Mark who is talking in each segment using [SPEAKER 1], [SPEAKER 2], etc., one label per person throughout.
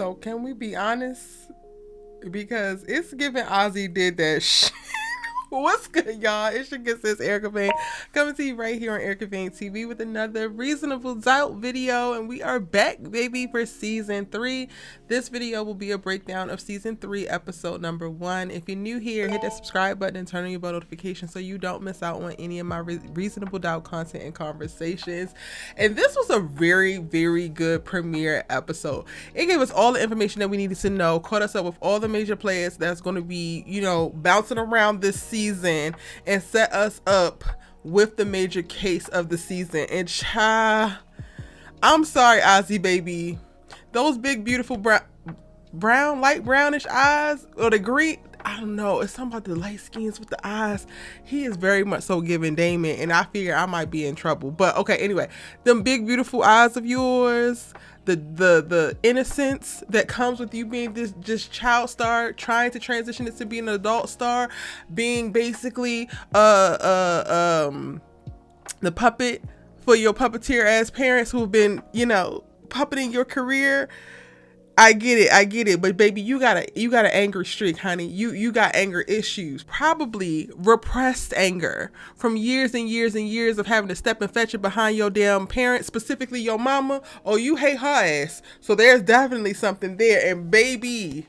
[SPEAKER 1] So can we be honest? Because it's giving Ozzie did that shit. What's good, y'all? It's your good sis, Erica Vane, coming to you right here on Erica Vane TV with another reasonable doubt video. And we are back, baby, for season 3. This video will be a breakdown of season 3, episode number 1. If you're new here, hit that subscribe button and turn on your bell notification so you don't miss out on any of my reasonable doubt content and conversations. And this was a very, very good premiere episode. It gave us all the information that we needed to know, caught us up with all the major players that's going to be, you know, bouncing around this season, and set us up with the major case of the season. And I'm sorry, Ozzie baby, those big beautiful brown light brownish eyes, or the green, I don't know, it's something about the light skins with the eyes. He is very much so giving Damon, and I figure I might be in trouble. But okay, anyway, them big beautiful eyes of yours, the innocence that comes with you being this just child star, trying to transition it to being an adult star, being basically the puppet for your puppeteer ass parents who have been, you know, puppeting your career. I get it, but baby, you got an anger streak, honey. You got anger issues, probably repressed anger from years and years and years of having to step and fetch it behind your damn parents, specifically your mama. Oh, you hate her ass, so there's definitely something there. And baby,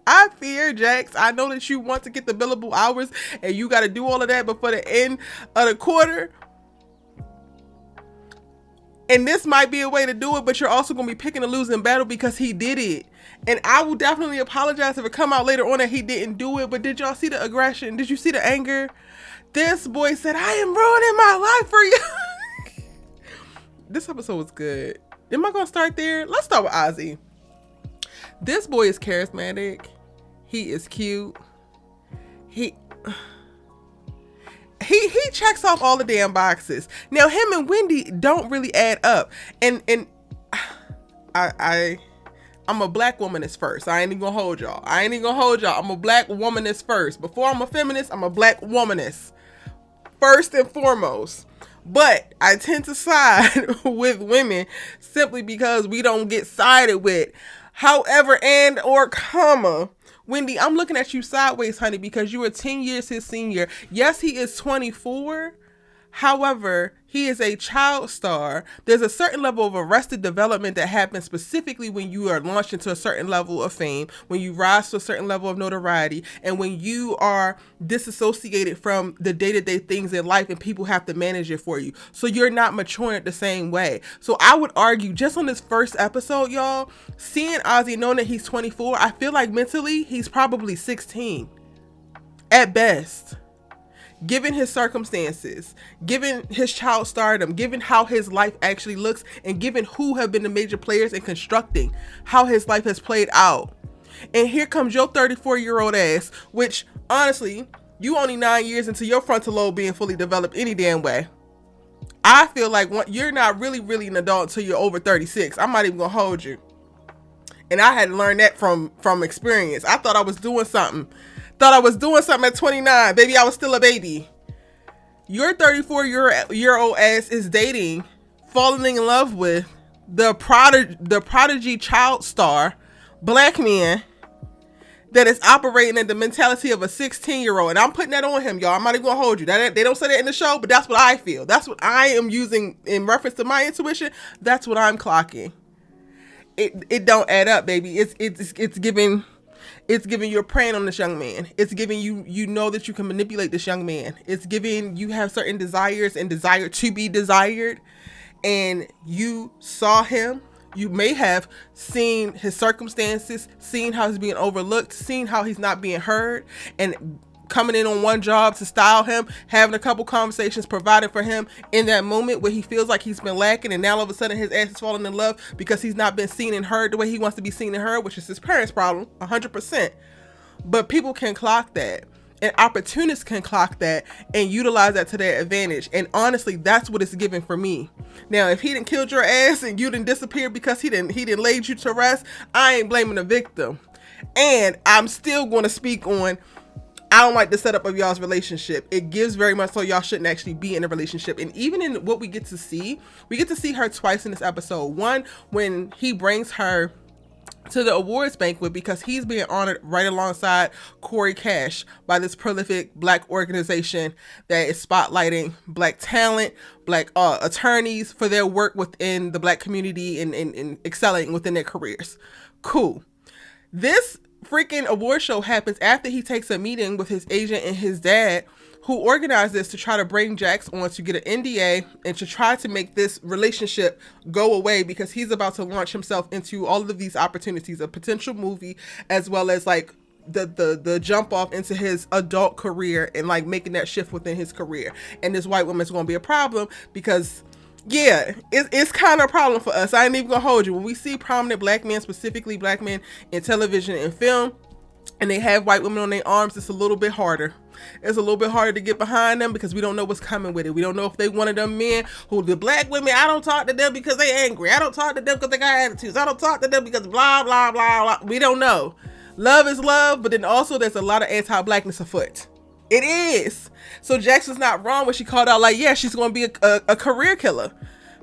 [SPEAKER 1] I fear, Jax, I know that you want to get the billable hours, and you got to do all of that before the end of the quarter. And this might be a way to do it, but you're also going to be picking a losing battle because he did it. And I will definitely apologize if it come out later on that he didn't do it. But did y'all see the aggression? Did you see the anger? This boy said, I am ruining my life for you. This episode was good. Am I going to start there? Let's start with Ozzie. This boy is charismatic. He is cute. He checks off all the damn boxes. Now him and Wendy don't really add up. And I'm a black womanist first. I ain't even gonna hold y'all. I'm a black womanist first. Before I'm a feminist, I'm a black womanist first and foremost. But I tend to side with women simply because we don't get sided with. However, and or comma, Wendy, I'm looking at you sideways, honey, because you are 10 years his senior. Yes, he is 24. However, he is a child star. There's a certain level of arrested development that happens specifically when you are launched into a certain level of fame, when you rise to a certain level of notoriety, and when you are disassociated from the day-to-day things in life and people have to manage it for you. So you're not maturing the same way. So I would argue, just on this first episode, y'all, seeing Ozzie, knowing that he's 24, I feel like mentally he's probably 16 at best. Given his circumstances, given his child stardom, given how his life actually looks, and given who have been the major players in constructing how his life has played out. And here comes your 34-year-old ass, which honestly, you only 9 years into your frontal lobe being fully developed any damn way. I feel like you're not really an adult until you're over 36. I'm not even gonna hold you. And I had to learn that from experience. I thought I was doing something. At 29. Baby, I was still a baby. Your 34-year-old ass is dating, falling in love with the prodigy child star, black man that is operating in the mentality of a 16-year-old. And I'm putting that on him, y'all. I'm not even gonna hold you. They don't say that in the show, but that's what I feel. That's what I am using in reference to my intuition. That's what I'm clocking. It don't add up, baby. It's giving you're preying on this young man. It's giving you know that you can manipulate this young man. It's giving you have certain desires and desire to be desired. And you saw him. You may have seen his circumstances, seen how he's being overlooked, seen how he's not being heard, and coming in on one job to style him, having a couple conversations, providing for him in that moment where he feels like he's been lacking, and now all of a sudden his ass is falling in love because he's not been seen and heard the way he wants to be seen and heard, which is his parents' problem, 100%. But people can clock that, and opportunists can clock that and utilize that to their advantage. And honestly, that's what it's giving for me. Now, if he didn't killed your ass and you didn't disappear because he didn't laid you to rest, I ain't blaming the victim. And I'm still going to speak on I don't like the setup of y'all's relationship. It gives very much so y'all shouldn't actually be in a relationship. And even in what we get to see her twice in this episode. One, when he brings her to the awards banquet because he's being honored right alongside Corey Cash by this prolific Black organization that is spotlighting Black talent, Black attorneys for their work within the Black community and excelling within their careers. Cool. This freaking award show happens after he takes a meeting with his agent and his dad, who organized this to try to bring Jax on to get an NDA and to try to make this relationship go away because he's about to launch himself into all of these opportunities, a potential movie, as well as like the jump off into his adult career and like making that shift within his career. And this white woman's going to be a problem because it's kind of a problem for us. I ain't even gonna hold you. When we see prominent Black men, specifically Black men in television and film, and they have white women on their arms, it's a little bit harder. It's a little bit harder to get behind them because we don't know what's coming with it. We don't know if they one of them men who the Black women, I don't talk to them because they angry. I don't talk to them because they got attitudes. I don't talk to them because blah, blah, blah, blah. We don't know. Love is love, but then also there's a lot of anti-Blackness afoot. It is. So Jackson's not wrong when she called out like, yeah, she's going to be a career killer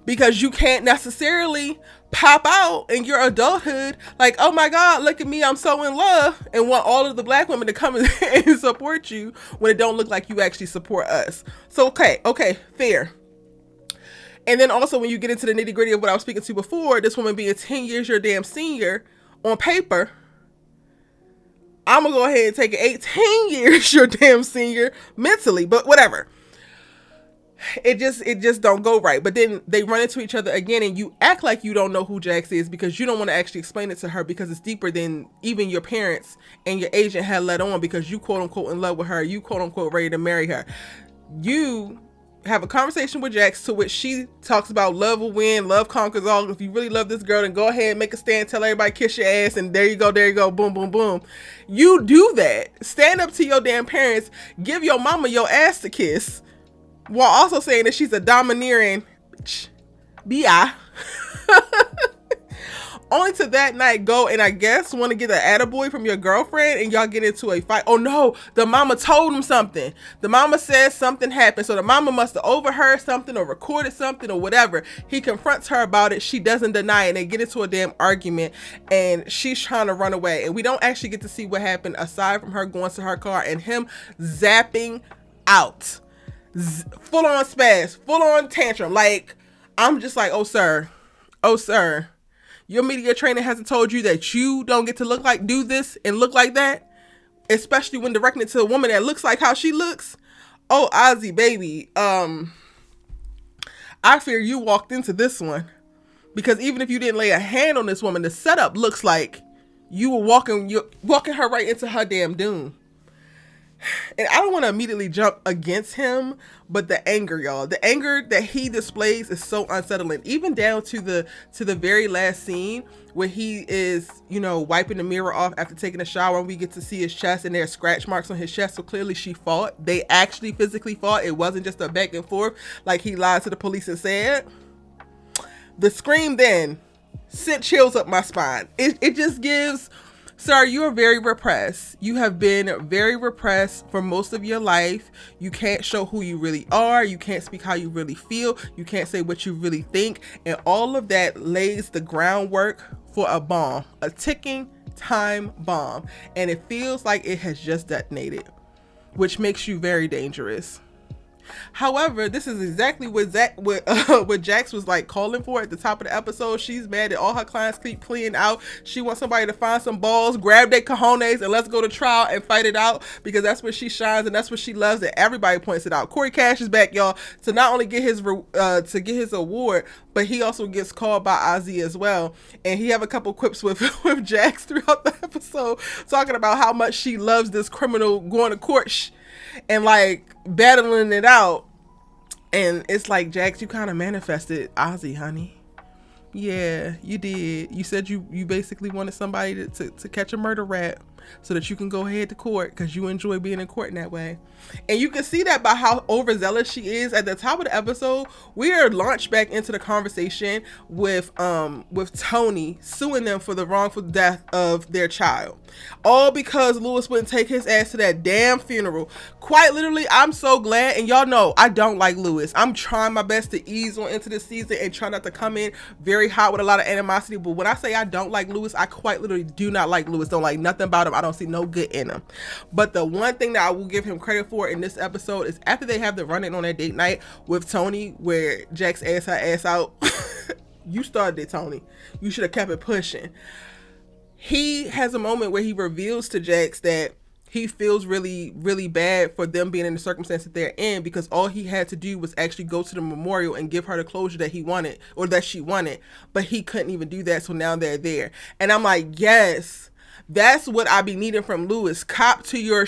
[SPEAKER 1] because you can't necessarily pop out in your adulthood like, oh my God, look at me, I'm so in love, and want all of the Black women to come and support you when it don't look like you actually support us. So, okay, fair. And then also when you get into the nitty gritty of what I was speaking to before, this woman being 10 years your damn senior on paper, I'm gonna go ahead and take it 18 years your damn senior mentally, but whatever. It just don't go right. But then they run into each other again and you act like you don't know who Jax is because you don't want to actually explain it to her because it's deeper than even your parents and your agent had let on because you quote unquote in love with her. You quote unquote ready to marry her. You have a conversation with Jax to which she talks about love will win, love conquers all. If you really love this girl, then go ahead and make a stand, tell everybody kiss your ass, and there you go, boom, boom, boom. You do that. Stand up to your damn parents, give your mama your ass to kiss, while also saying that she's a domineering bitch. B.I. Only to that night go and I guess want to get an attaboy from your girlfriend and y'all get into a fight. Oh no, the mama told him something. The mama says something happened. So the mama must have overheard something or recorded something or whatever. He confronts her about it. She doesn't deny it. And they get into a damn argument and she's trying to run away. And we don't actually get to see what happened aside from her going to her car and him zapping out. Full on spaz, full on tantrum. Like, I'm just like, oh sir, your media trainer hasn't told you that you don't get to do this and look like that, especially when directing it to a woman that looks like how she looks. Oh, Ozzie, baby, I fear you walked into this one because even if you didn't lay a hand on this woman, the setup looks like you were walking her right into her damn doom. And I don't want to immediately jump against him, but the anger, y'all, the anger that he displays is so unsettling, even down to the very last scene where he is, wiping the mirror off after taking a shower and we get to see his chest and there are scratch marks on his chest. So clearly she fought. They actually physically fought. It wasn't just a back and forth like he lied to the police and said. The scream then sent chills up my spine. It just gives... Sir, you are very repressed. You have been very repressed for most of your life. You can't show who you really are. You can't speak how you really feel. You can't say what you really think. And all of that lays the groundwork for a bomb, a ticking time bomb. And it feels like it has just detonated, which makes you very dangerous. However, this is exactly what Jax was like calling for at the top of the episode. She's mad that all her clients keep pleading out. She wants somebody to find some balls, grab their cojones, and let's go to trial and fight it out because that's where she shines and that's what she loves. And everybody points it out. Corey Cash is back, y'all, to not only get his award, but he also gets called by Ozzie as well. And he have a couple quips with Jax throughout the episode, talking about how much she loves this criminal going to court and like battling it out. And it's like, Jax, you kind of manifested Ozzie, honey. Yeah, you did. You said you basically wanted somebody to catch a murder rat. so that you can go ahead to court because you enjoy being in court in that way. And you can see that by how overzealous she is. At the top of the episode, we are launched back into the conversation with Tony suing them for the wrongful death of their child, all because Lewis wouldn't take his ass to that damn funeral. Quite literally, I'm so glad. And y'all know I don't like Lewis. I'm trying my best to ease on into the season and try not to come in very hot with a lot of animosity. But when I say I don't like Lewis, I quite literally do not like Lewis. Don't like nothing about him. I don't see no good in him. But the one thing that I will give him credit for in this episode is after they have the run-in on their date night with Tony, where Jax asked her ass out. You started it, Tony. You should have kept it pushing. He has a moment where he reveals to Jax that he feels really, really bad for them being in the circumstance that they're in, because all he had to do was actually go to the memorial and give her the closure that he wanted, or that she wanted, but he couldn't even do that. So now they're there. And I'm like, yes, that's what I be needing from Lewis. Cop to your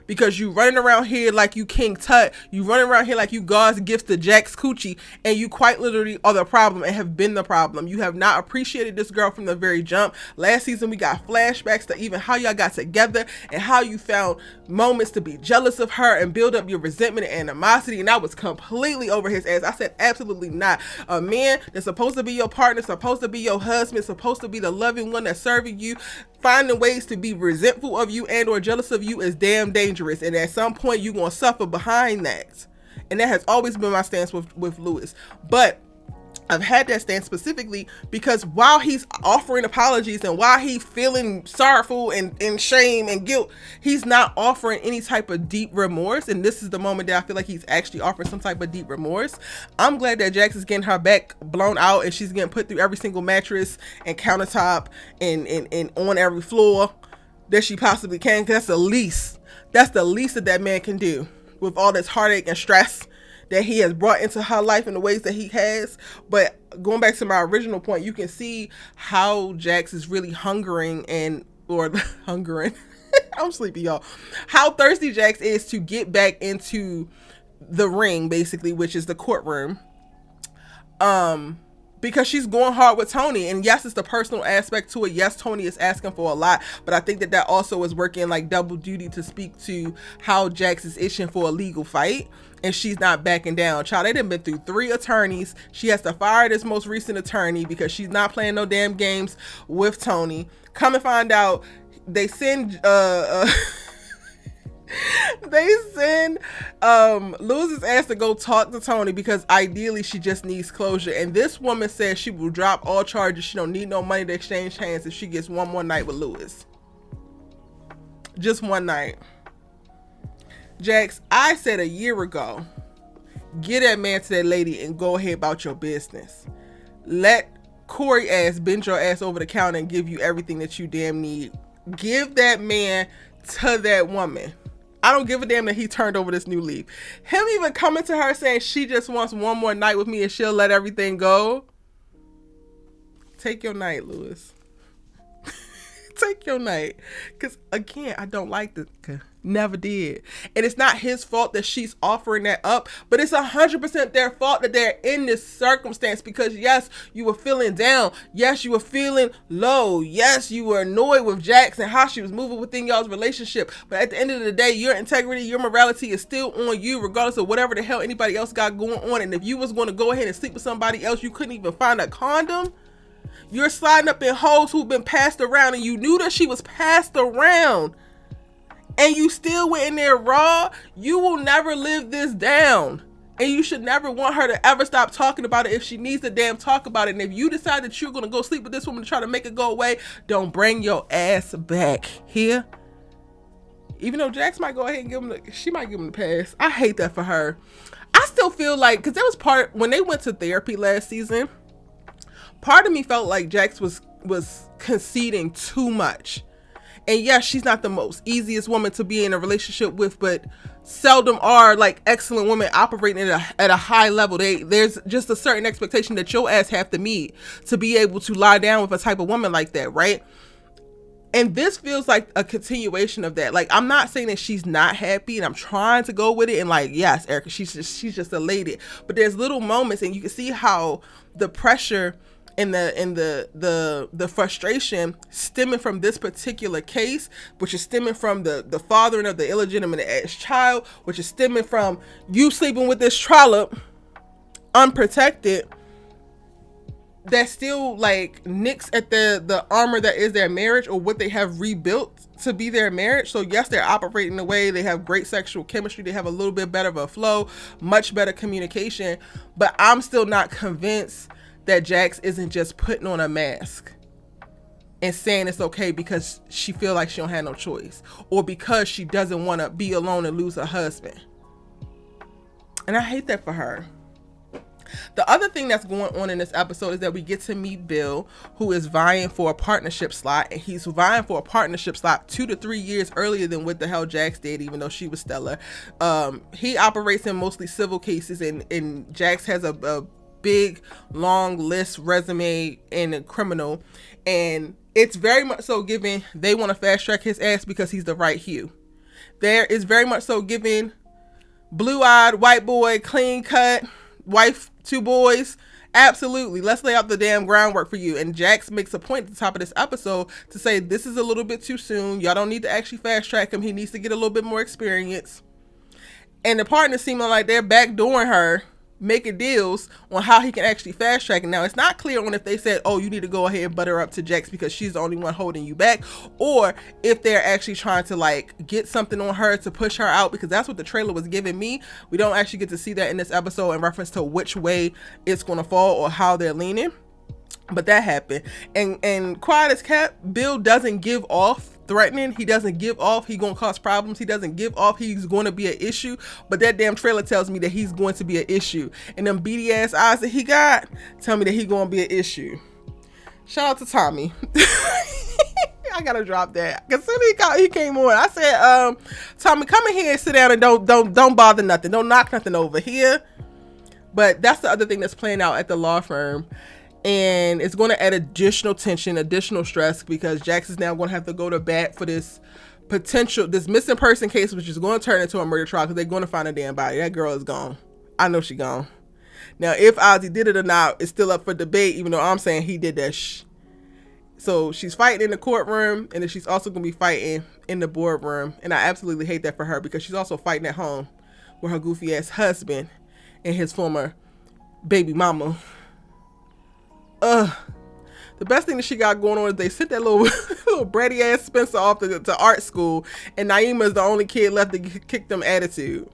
[SPEAKER 1] because you running around here like you King Tut. You running around here like you God's gifts to Jax Coochie, and you quite literally are the problem and have been the problem. You have not appreciated this girl from the very jump. Last season, we got flashbacks to even how y'all got together and how you found moments to be jealous of her and build up your resentment and animosity, and I was completely over his ass. I said, absolutely not. A man that's supposed to be your partner, supposed to be your husband, supposed to be the loving one that's serving you, finding ways to be resentful of you and or jealous of you is damn dangerous. And at some point, you're going to suffer behind that. And that has always been my stance with Lewis. But I've had that stance specifically because while he's offering apologies and while he's feeling sorrowful and shame and guilt, he's not offering any type of deep remorse. And this is the moment that I feel like he's actually offering some type of deep remorse. I'm glad that Jax is getting her back blown out and she's getting put through every single mattress and countertop and on every floor that she possibly can. Cause that's the least that man can do with all this heartache and stress that he has brought into her life in the ways that he has. But going back to my original point, you can see how Jax is really hungering I'm sleepy, y'all. How thirsty Jax is to get back into the ring, basically, which is the courtroom. Because she's going hard with Tony. And yes, it's the personal aspect to it. Yes, Tony is asking for a lot. But I think that also is working like double duty to speak to how Jax is itching for a legal fight. And she's not backing down. Child, they done been through 3 attorneys. She has to fire this most recent attorney because she's not playing no damn games with Tony. Come and find out, they send Lewis's ass to go talk to Tony because ideally she just needs closure. And this woman says she will drop all charges. She don't need no money to exchange hands if she gets one more night with Lewis. Just one night. Jax, I said a year ago, get that man to that lady and go ahead about your business. Let Corey ass bend your ass over the counter and give you everything that you damn need. Give that man to that woman. I don't give a damn that he turned over this new leaf. Him even coming to her saying she just wants one more night with me and she'll let everything go. Take your night, Lewis. Take your night. Because again, I don't like this. Never did. And it's not his fault that she's offering that up, but it's 100% their fault that they're in this circumstance. Because yes, you were feeling down. Yes, you were feeling low. Yes, you were annoyed with Jax and how she was moving within y'all's relationship. But at the end of the day, your integrity, your morality is still on you, regardless of whatever the hell anybody else got going on. And if you was going to go ahead and sleep with somebody else, you couldn't even find a condom. You're sliding up in hoes who've been passed around, and you knew that she was passed around. And you still went in there raw. You will never live this down. And you should never want her to ever stop talking about it if she needs to damn talk about it. And if you decide that you're going to go sleep with this woman to try to make it go away, don't bring your ass back here. Even though Jax might go ahead and give him she might give him the pass. I hate that for her. I still feel like, because there was when they went to therapy last season, part of me felt like Jax was conceding too much. And yes, she's not the most easiest woman to be in a relationship with, but seldom are like excellent women operating at a high level. There's just a certain expectation that your ass have to meet to be able to lie down with a type of woman like that, right? And this feels like a continuation of that. Like, I'm not saying that she's not happy, and I'm trying to go with it. And like, yes, Erica, she's just elated. But there's little moments, and you can see how the pressure and the frustration stemming from this particular case, which is stemming from the fathering of the illegitimate child, which is stemming from you sleeping with this trollop unprotected, that still like nicks at the armor that is their marriage, or what they have rebuilt to be their marriage. So yes, they're operating the way, they have great sexual chemistry, they have a little bit better of a flow, much better communication, but I'm still not convinced that Jax isn't just putting on a mask and saying it's okay because she feel like she don't have no choice, or because she doesn't want to be alone and lose her husband. And I hate that for her. The other thing that's going on in this episode is that we get to meet Bill, who is vying for a partnership slot, and he's vying for a partnership slot 2 to 3 years earlier than what the hell Jax did, even though she was stellar. He operates in mostly civil cases, and Jax has a big, long list resume in a criminal, and it's very much so given they want to fast track his ass because he's the right hue. There is very much so given blue-eyed white boy, clean cut, wife, 2 boys. Absolutely, let's lay out the damn groundwork for you. And Jax makes a point at the top of this episode to say this is a little bit too soon. Y'all don't need to actually fast track him. He needs to get a little bit more experience. And the partners seeming like they're backdooring her, making deals on how he can actually fast track it. Now, it's not clear on if they said, oh, you need to go ahead and butter up to Jax because she's the only one holding you back, or if they're actually trying to like get something on her to push her out, because that's what the trailer was giving me. We don't actually get to see that in this episode in reference to which way it's going to fall or how they're leaning. But that happened. And quiet as kept, Bill doesn't give off threatening. He doesn't give off he gonna cause problems. He doesn't give off he's going to be an issue. But that damn trailer tells me that he's going to be an issue. And them beady ass eyes that he got tell me that he's going to be an issue. Shout out to Tommy. I gotta drop that. As soon as he came on, I said, Tommy, come in here and sit down and don't bother nothing. Don't knock nothing over here. But that's the other thing that's playing out at the law firm. And it's going to add additional tension, additional stress, because Jax is now going to have to go to bat for this missing person case, which is going to turn into a murder trial because they're going to find a damn body. That girl is gone. I know she gone. Now, if Ozzie did it or not, it's still up for debate, even though I'm saying he did that So she's fighting in the courtroom, and then she's also going to be fighting in the boardroom. And I absolutely hate that for her, because she's also fighting at home with her goofy ass husband and his former baby mama. The best thing that she got going on is they sent that little bratty ass Spenser off to art school, and Naima is the only kid left to kick them attitude.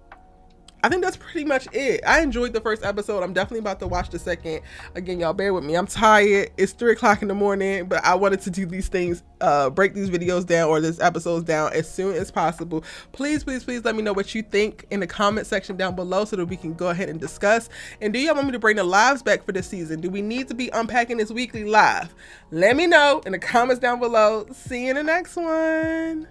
[SPEAKER 1] I think that's pretty much it. I enjoyed the first episode. I'm definitely about to watch the second. Again, y'all bear with me. I'm tired. It's 3 o'clock in the morning, but I wanted to do these things, break these videos down, or this episodes down as soon as possible. Please, please, please let me know what you think in the comment section down below so that we can go ahead and discuss. And do y'all want me to bring the lives back for this season? Do we need to be unpacking this weekly live? Let me know in the comments down below. See you in the next one.